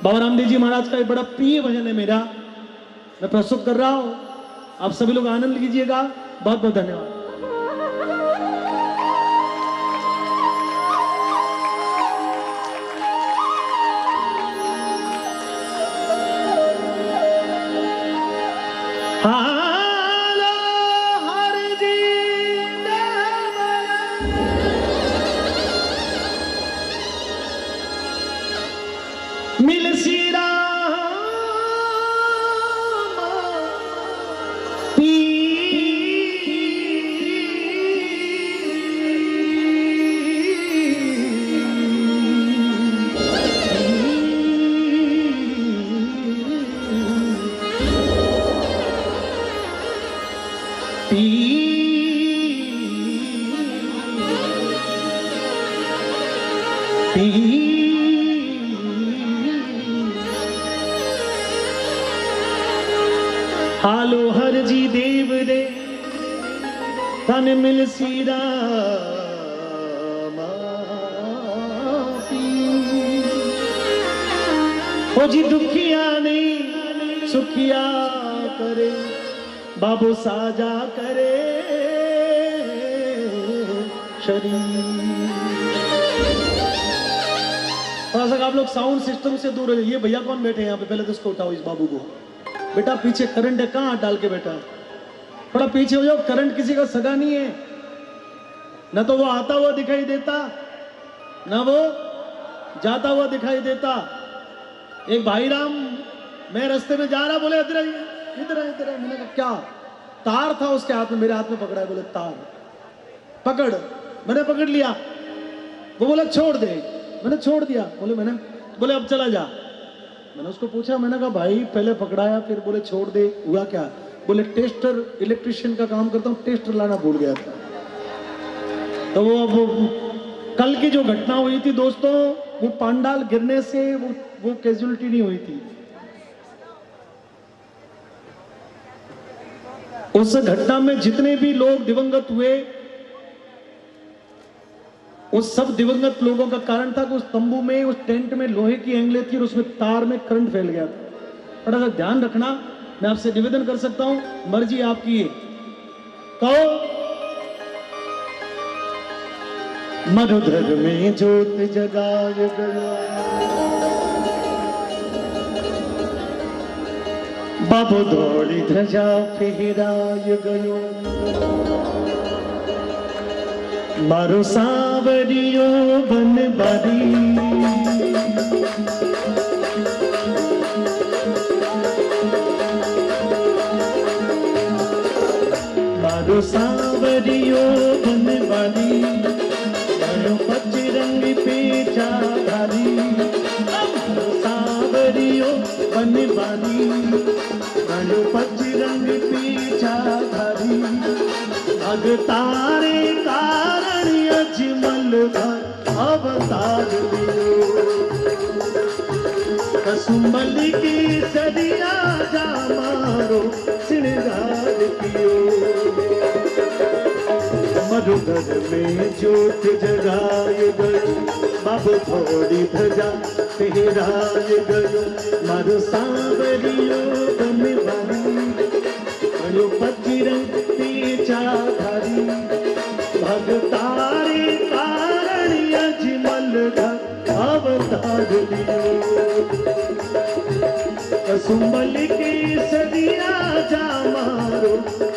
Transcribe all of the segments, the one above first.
बाबा रामदेव जी महाराज का एक बड़ा प्रिय भजन है मेरा, मैं प्रस्तुत कर रहा हूं। आप सभी लोग आनंद लीजिएगा। बहुत बहुत धन्यवाद। मिल श्री राम हालो हर जी देव दे तन मिल श्री राम ओ जी दुखिया नहीं सुखिया करे बाबू साजा करे शरीर। थोड़ा सा आप लोग साउंड सिस्टम से दूर हो। ये भैया कौन बैठे हैं यहाँ पे? पहले तो इसको उठाओ, इस बाबू को। बेटा पीछे करंट है, कहाँ हाथ डाल के बैठा है? थोड़ा पीछे हो जाओ। करंट किसी का सगा नहीं है, न तो वो आता हुआ दिखाई देता न वो जाता हुआ दिखाई देता। एक भाई राम, मैं रास्ते में जा रहा, बोले इधर इधर इधर। मैंने कहा क्या? तार था उसके हाथ में, मेरे हाथ में पकड़ा है। बोले तार पकड़। मैंने पकड़ लिया। वो बोला छोड़ दे। मैंने छोड़ दिया। बोले अब चला जा। मैंने उसको पूछा, मैंने कहा भाई पहले पकड़ाया फिर बोले छोड़ दे, हुआ क्या? बोले टेस्टर, इलेक्ट्रिशियन का काम करता हूँ, टेस्टर लाना भूल गया था। तो वो कल की जो घटना हुई थी दोस्तों, वो पांडाल गिरने से वो कैजुअलिटी नहीं हुई थी। उस घटना में जितने भी लोग दिवंगत हुए, उस सब दिवंगत लोगों का कारण था कि उस तंबू में, उस टेंट में लोहे की एंगलें थी और उसमें तार में करंट फैल गया था। थोड़ा सा ध्यान रखना, मैं आपसे निवेदन कर सकता हूं, मर्जी आपकी है। कहो मरुधर में ज्योत जगाए गया बाबू दौड़ी ध्वजा फहराए गयो मारो सावरियो बन बारी मारो सावरियो बन बारी मारो पचरंग पे चाधारी मारो सावरियो बन बारी मारो पचरंग पे चाधारी भगतारे कारण अजमल भर अवतार लियो कसुमल की सदिया जा मारो श्रृंगार कियो मरुधर में ज्योत जगाए गयो बाबू थोड़ी ध्वजा फहराए गयो मारो सांवरियो बनवारी गयो पचरंग चाधारी भगतारे कारण अजमल घर अवतार लियो कसुमल के सदिया जा मारो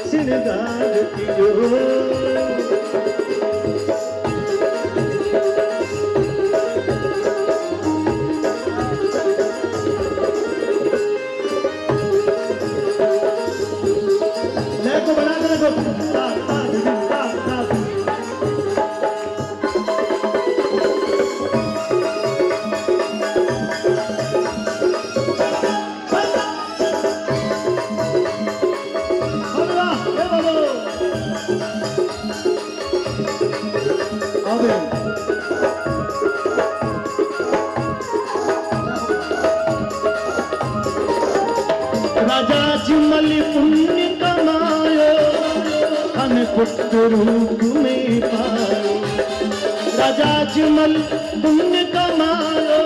श्रृंगार कियो राजा अजमल पुण्य कमायो धन पुत्र रूप में पायो राजा अजमल पुण्य कमायो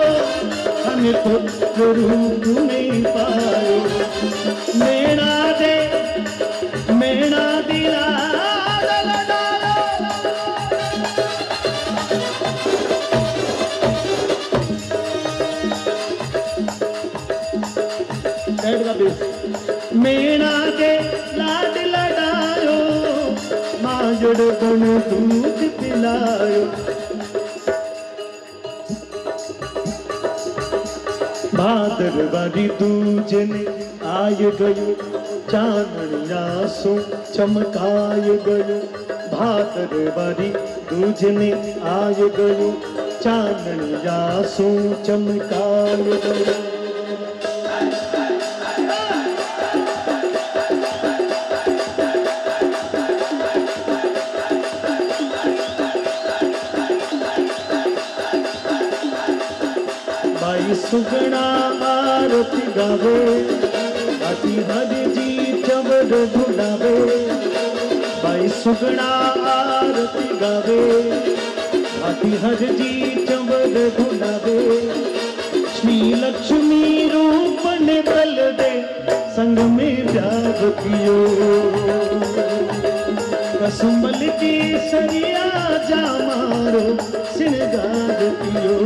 धन कृष्ण को रूप में पायो। मेणा दिला मेणा के लाड लडायो, माजड़ बन दूध पिलायो। भादरवारी दूजन आय गयो, चानणिया सो चमकाय गयो। भादरवारी दूजन आय गयो, चानणिया सो चमकाय गयो। भाई सुगना आरती गावे, आती हर जी चवर ढुलावे। भाई सुगना आरती गावे, आती हर जी चवर ढुलावे। श्री लक्ष्मी रूप ने बल दे, संग में प्यार कियो। कसुमल की सरिया जा मारो, सिरगार कियो।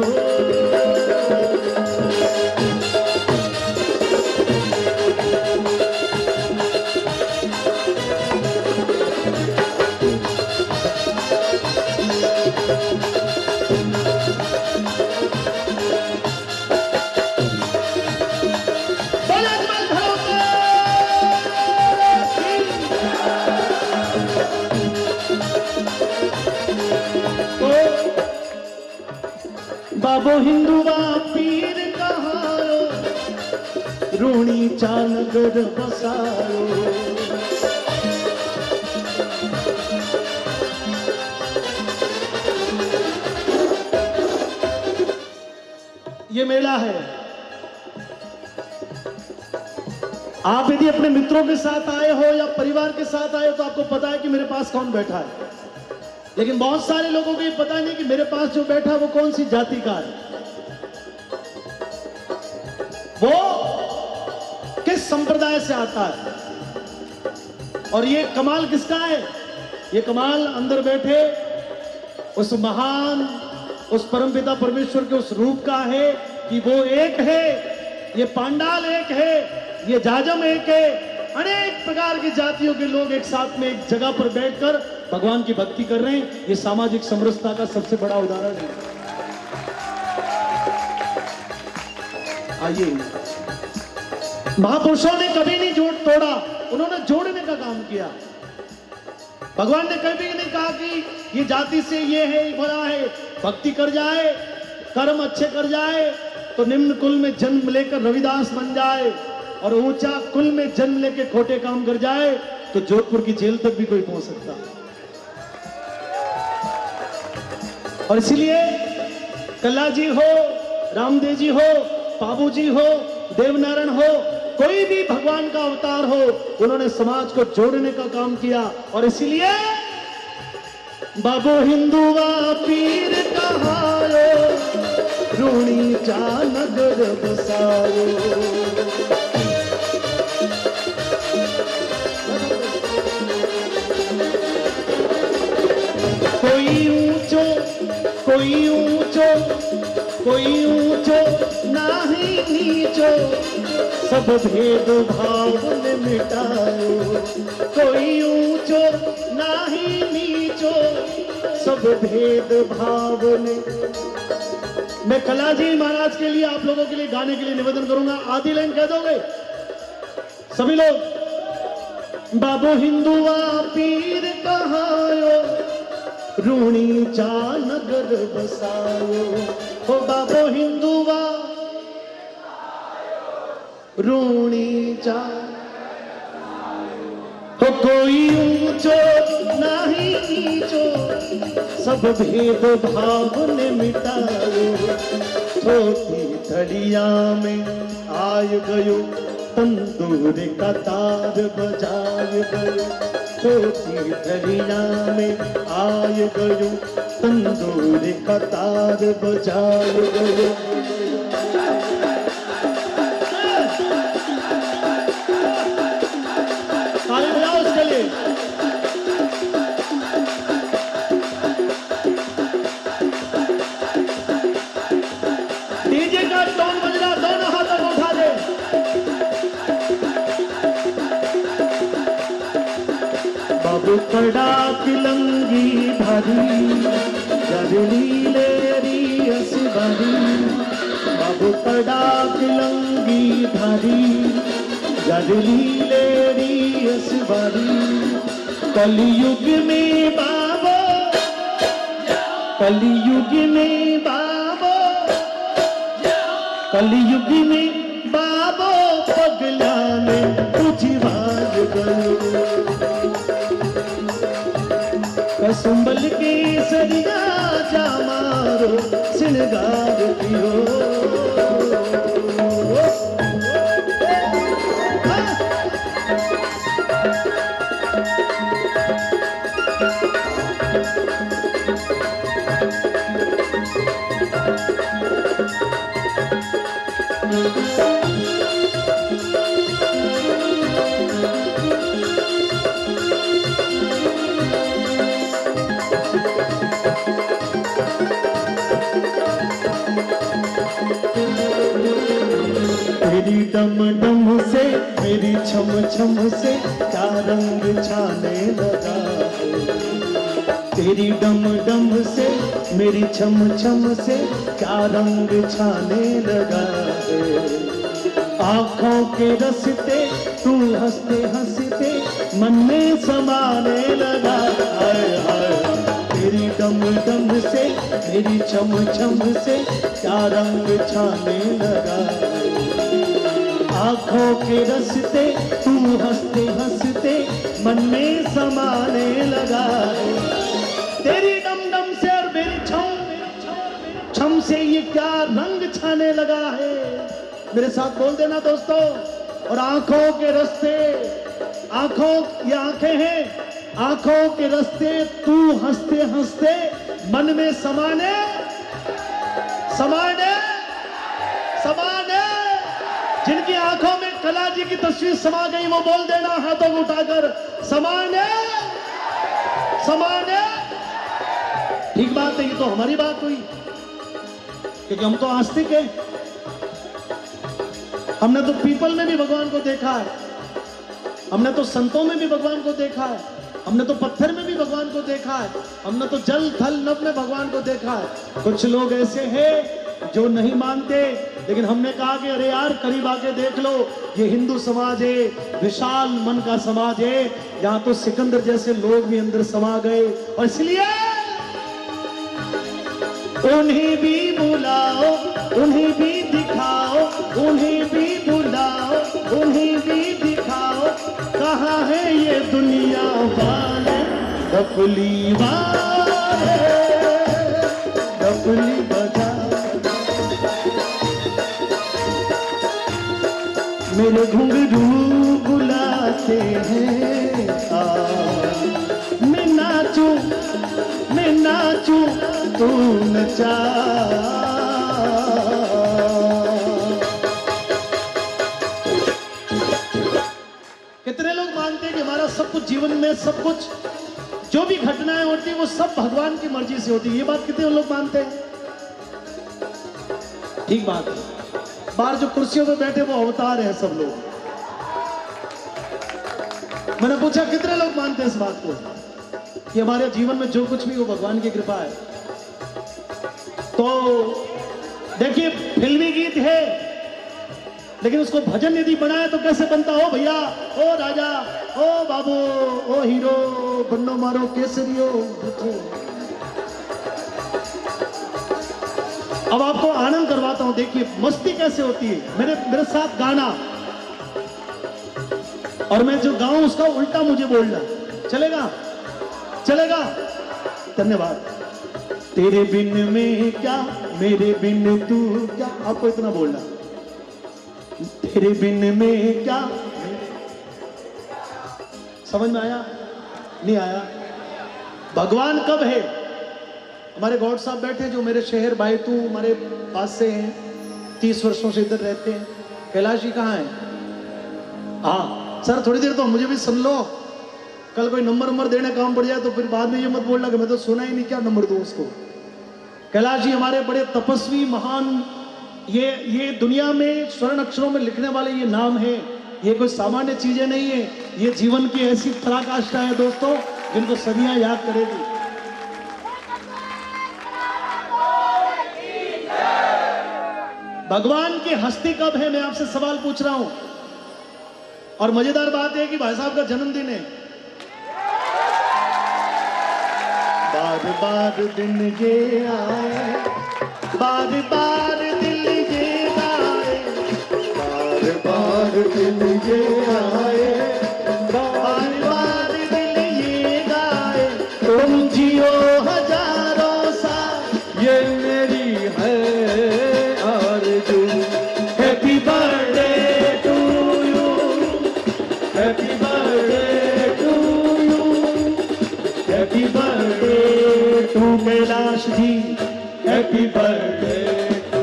बाबो हिंदुआ पीर कहायो, रूणी चानगर बसायो। ये मेला है। आप यदि अपने मित्रों के साथ आए हो या परिवार के साथ आए हो तो आपको पता है कि मेरे पास कौन बैठा है। लेकिन बहुत सारे लोगों को ये पता नहीं कि मेरे पास जो बैठा है वो कौन सी जाति का है, वो किस संप्रदाय से आता है। और ये कमाल किसका है? ये कमाल अंदर बैठे उस महान, उस परमपिता परमेश्वर के उस रूप का है कि वो एक है, ये पांडाल एक है, ये जाजम एक है। अनेक प्रकार की जातियों के लोग एक साथ में एक जगह पर बैठकर भगवान की भक्ति कर रहे हैं। ये सामाजिक समरसता का सबसे बड़ा उदाहरण है। आइए, महापुरुषों ने कभी नहीं जोड़ तोड़ा, उन्होंने जोड़ने का काम किया। भगवान ने कभी नहीं कहा कि ये जाति से ये है, बड़ा है। भक्ति कर जाए, कर्म अच्छे कर जाए तो निम्न कुल में जन्म लेकर रविदास बन जाए, और ऊंचा कुल में जन्म लेकर खोटे काम कर जाए तो जोधपुर की जेल तक भी कोई पहुंच सकता। और इसलिए कल्ला जी हो, रामदेव जी हो, बाबू जी हो, देवनारायण हो, कोई भी भगवान का अवतार हो, उन्होंने समाज को जोड़ने का काम किया। और इसलिए बाबू हिंदुआ पीर कहायो, रूणी चा नगर बसायो। कोई ऊंचो कोई ऊंचो कोई ऊंचो नाही नीचो, सब भेद भाव ने मिटायो। कोई ऊंचो नाही नीचो, सब भेद भाव ने। मैं कला जी महाराज के लिए, आप लोगों के लिए गाने के लिए निवेदन करूंगा। आधी लाइन कह दोगे सभी लोग? बाबू हिंदुआ पीर कहायो, रूणी चा नगर बसायो। हो बाबो हिंदुआ रूणी चा। हो कोई ऊंचो नाही नीचो, सब भेद भाव ने मिटायो। छोटी थड़िया में आय गयो, तंदूर का तार बजाय गयो। छोटी थड़िया में आय गयो, तंदूर का तार बजाय गयो। डीजे का टोन बज रहा, दोनों हाथों को उठा दे। बाबू कड़ा किलंगी भारी जगली लेरी असबारी, बाबू कड़ा किलंगी भारी जगली लेरी असबारी। कलयुग में बाबो, कलयुग में बाबो, कलयुग में बाबो पगला में उजवाल गयो। कसुंबल के सरिया जा मारो सिंगार पियो। मेरी डम डम से मेरी छम छम से क्या रंग छाने लगा। तेरी डम डम से मेरी छम छम से क्या रंग छाने लगा। आँखों के रस्ते तू हंसते हंसते मन में समाने लगा। हाय हाय तेरी डम डम से मेरी छम छम से क्या रंग छाने लगा। आँखों के रस्ते तू हंसते हंसते मन में समाने लगा। तेरी डम डम से और मेरी छम छम से ये क्या रंग छाने लगा है। मेरे साथ बोल देना दोस्तों। और आँखों के रस्ते, आँखों ये आँखें हैं, आँखों के रस्ते तू हंसते हंसते मन में समाने समाने समाने। जिनकी आंखों में कला जी की तस्वीर समा गई वो बोल देना हाथों को उठाकर, समाने समाने। ठीक बात है, ये तो हमारी बात हुई क्योंकि हम तो आस्तिक हैं। हमने तो पीपल में भी भगवान को देखा है, हमने तो संतों में भी भगवान को देखा है, हमने तो पत्थर में भी भगवान को देखा है, हमने तो जल थल नभ में भगवान को देखा है। कुछ लोग ऐसे हैं जो नहीं मानते, लेकिन हमने कहा कि अरे यार करीब आके देख लो, ये हिंदू समाज है, विशाल मन का समाज है, यहाँ तो सिकंदर जैसे लोग भी अंदर समा गए। और इसलिए उन्हें भी बुलाओ, उन्हें भी दिखाओ, उन्हें भी बुलाओ, उन्हें भी दिखाओ, कहाँ है ये दुनिया वाले डफली वाले, डफली बजा। मेरे घुंघरू बुलाते हैं मैं नाचूं, मैं नाचूं तू नचा। कितने लोग मानते हैं कि हमारा सब कुछ जीवन में, सब कुछ जो भी घटनाएं होती है वो सब भगवान की मर्जी से होती है। ये बात कितने लोग मानते हैं? ठीक बात है। बाहर जो कुर्सियों पे बैठे वो अवतार है सब लोग। मैंने पूछा कितने लोग मानते हैं इस बात को कि हमारे जीवन में जो कुछ भी वो भगवान की कृपा है। तो देखिए फिल्मी गीत है, लेकिन उसको भजन यदि बनाए तो कैसे बनता हो भैया? ओ राजा, ओ बाबू, ओ हीरो, बन्नो मारो केसरियो। अब आपको आनंद करवाता हूं, देखिए मस्ती कैसे होती है। मेरे साथ गाना, और मैं जो गाऊं उसका उल्टा मुझे बोलना। चलेगा? चलेगा? धन्यवाद। तेरे बिन में क्या, मेरे बिन तू क्या, आपको इतना बोलना। तेरे बिन में क्या, समझ में आया? नहीं आया? भगवान कब है? हमारे गॉड साहब बैठे जो मेरे शहर बायतू हमारे पास से हैं, 30 वर्षों से इधर रहते हैं। कैलाश जी कहाँ हैं? हाँ सर, थोड़ी देर तो मुझे भी सुन लो। कल कोई नंबर देने काम पड़ जाए तो फिर बाद में ये मत बोलना कि मैं तो सुना ही नहीं, क्या नंबर दूं उसको। कैलाश जी हमारे बड़े तपस्वी, महान ये दुनिया में स्वर्ण अक्षरों में लिखने वाले ये नाम है, ये कोई सामान्य चीजें नहीं है, ये जीवन की ऐसी पराकाष्ठा है दोस्तों जिनको सदियां याद करेगी। भगवान की हस्ती कब है, मैं आपसे सवाल पूछ रहा हूं। और मजेदार बात है कि भाई साहब का जन्मदिन है। बार बार दिन ये आए, बार बार दिल ये गाए, बार बार दिल ये आए, बार बार दिल ये गाए, तुम जियो हजारों साल, ये मेरी है आरज़ू। Happy birthday to you, happy birthday to you, happy birthday to Kailash ji, happy birthday to.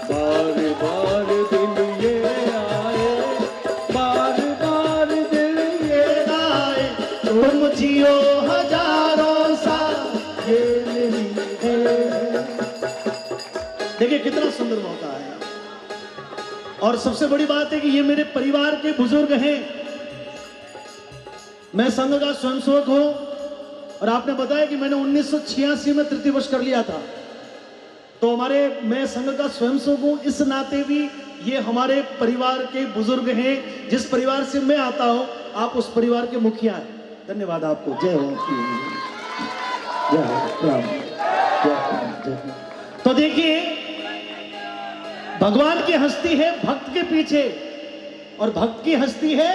बार बार दिल ये आए, बार बार दिल ये आए, तुम जियो हजारों साल, ये मेरी है। देखिए कितना सुंदर मौका है। और सबसे बड़ी बात है कि ये मेरे परिवार के बुजुर्ग हैं। मैं संघ का स्वयंसेवक हूं और आपने बताया कि मैंने 1986 में तृतीय वर्ष कर लिया था। तो मैं संघ का स्वयंसेवक हूं, इस नाते भी ये हमारे परिवार के बुजुर्ग हैं। जिस परिवार से मैं आता हूं, आप उस परिवार के मुखिया हैं। धन्यवाद आपको। जय हो, जय हो, राम, जय हो। तो देखिए, भगवान की हस्ती है भक्त के पीछे, और भक्त की हस्ती है,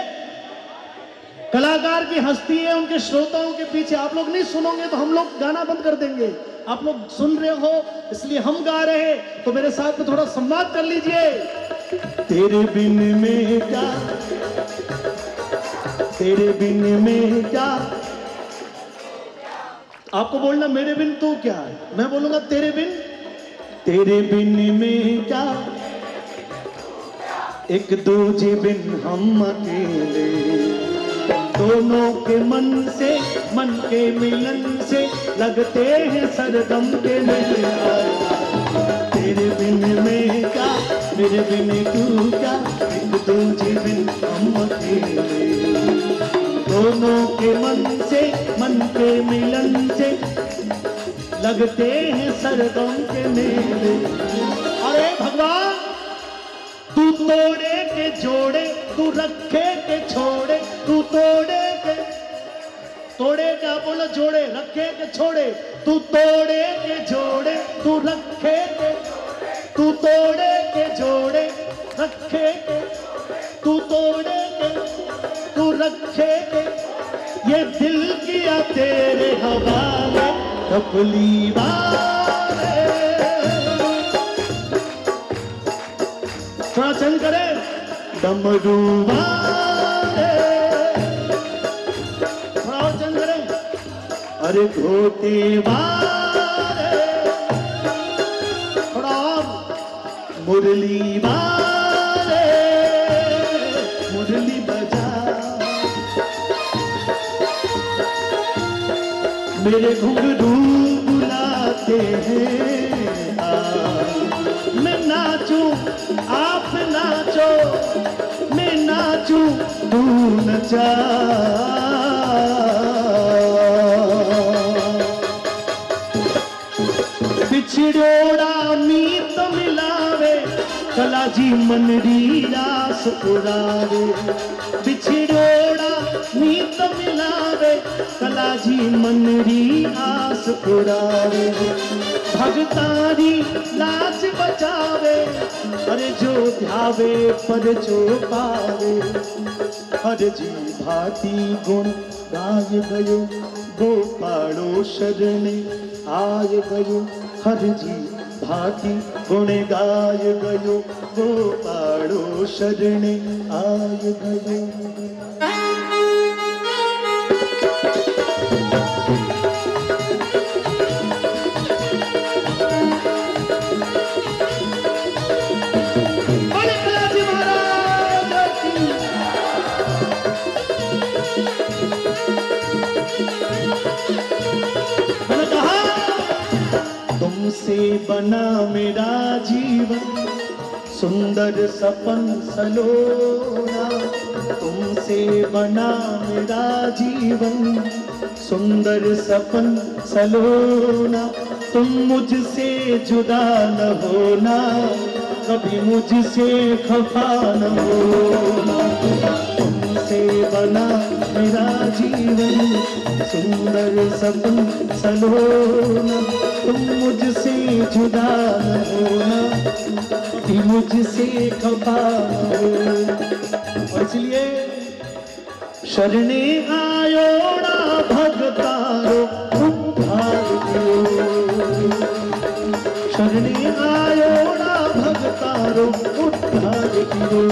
कलाकार की हस्ती है उनके श्रोताओं के पीछे। आप लोग नहीं सुनोगे तो हम लोग गाना बंद कर देंगे। आप लोग सुन रहे हो इसलिए हम गा रहे हैं, तो मेरे साथ में थोड़ा संवाद कर लीजिए। तेरे बिन में क्या, तेरे बिन में क्या, आपको बोलना मेरे बिन तू क्या है, मैं बोलूंगा तेरे बिन, तेरे बिन में क्या, एक दूजे बिन हम अकेले, दोनों के मन से, मन के मिलन से लगते हैं सरगम के मेले। तेरे बिन में क्या, मेरे बिन तू क्या, एक दूजे बिन हम अकेले, दोनों के मन से, मन के मिलन से लगते हैं सरगम के मेले। अरे भगवान, तू तोड़े के जोड़े, तू रखे के छोड़े, तू तोड़े के, तोड़े क्या बोलो, जोड़े, रखे के छोड़े, तू तोड़े के जोड़े, तू रखे के, तू तोड़े के जोड़े, रखे के, तू तोड़े के, तू रखे के, ये दिल किया तेरे हवाले कपली वाले। थोड़ा चंद करे, डमरू वाले, थोड़ा और चंद करे, अरे घोटे वाले, थोड़ा और, मुरली वाले, मुरली बजा, मेरे घुंघरू बुलाते हैं, मैं नाचूं आप नाचो, मैं नाचूं तू नचा। बिछड़ोड़ा मीत मिलावे, कला जी मनरी रास पुरावे, बिछड़ोड़ा मीत मिलावे, कला जी मनरी आस पुरावे, भगतारी लाज बचावे, अरे जो ध्यावे पर जो पावे, हर जी भांति गुण गाय गयो, गोपालो शरणे आय गयो, हर जी भांति गुण गाय गयो, गोपालो शरणे आय गयो। तुमसे बना मेरा जीवन, सुंदर सपन सलोना। तुमसे बना मेरा जीवन, सुंदर सपन सलोना। तुम मुझसे जुदा न होना, कभी मुझसे खफा न होना। तुमसे बना मेरा जीवन, सुंदर सपन सलोना। तुम मुझसे जुदा न होना, कभी मुझसे खफा न होना। और इसलिए शरणे आयो ना भगतारो उद्धार दियो। शरणे आयो ना भगतारो उद्धार दियो।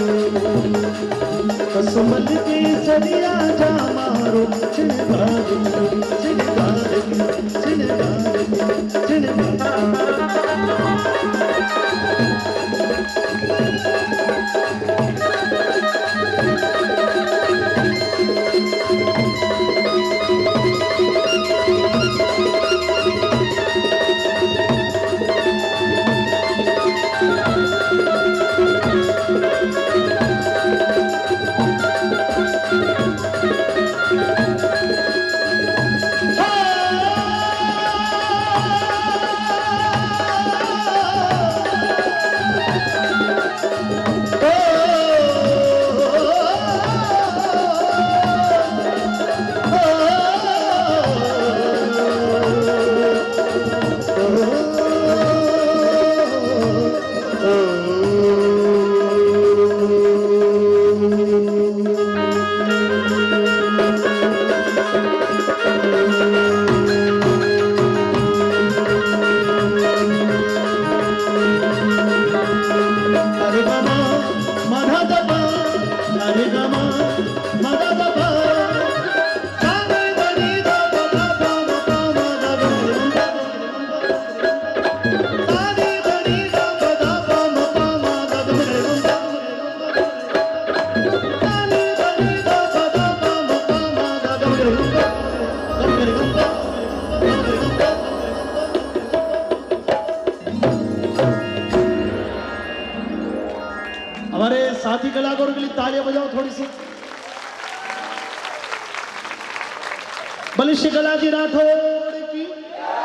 कसमल के सरिया जा मारो, चिनगार दियो, चिनगार दियो, चिनगार दियो, चिनगार। हमारे साथी कलाकारों के लिए तालियां बजाओ थोड़ी सी। बलिष्ठ कला जी राठौर।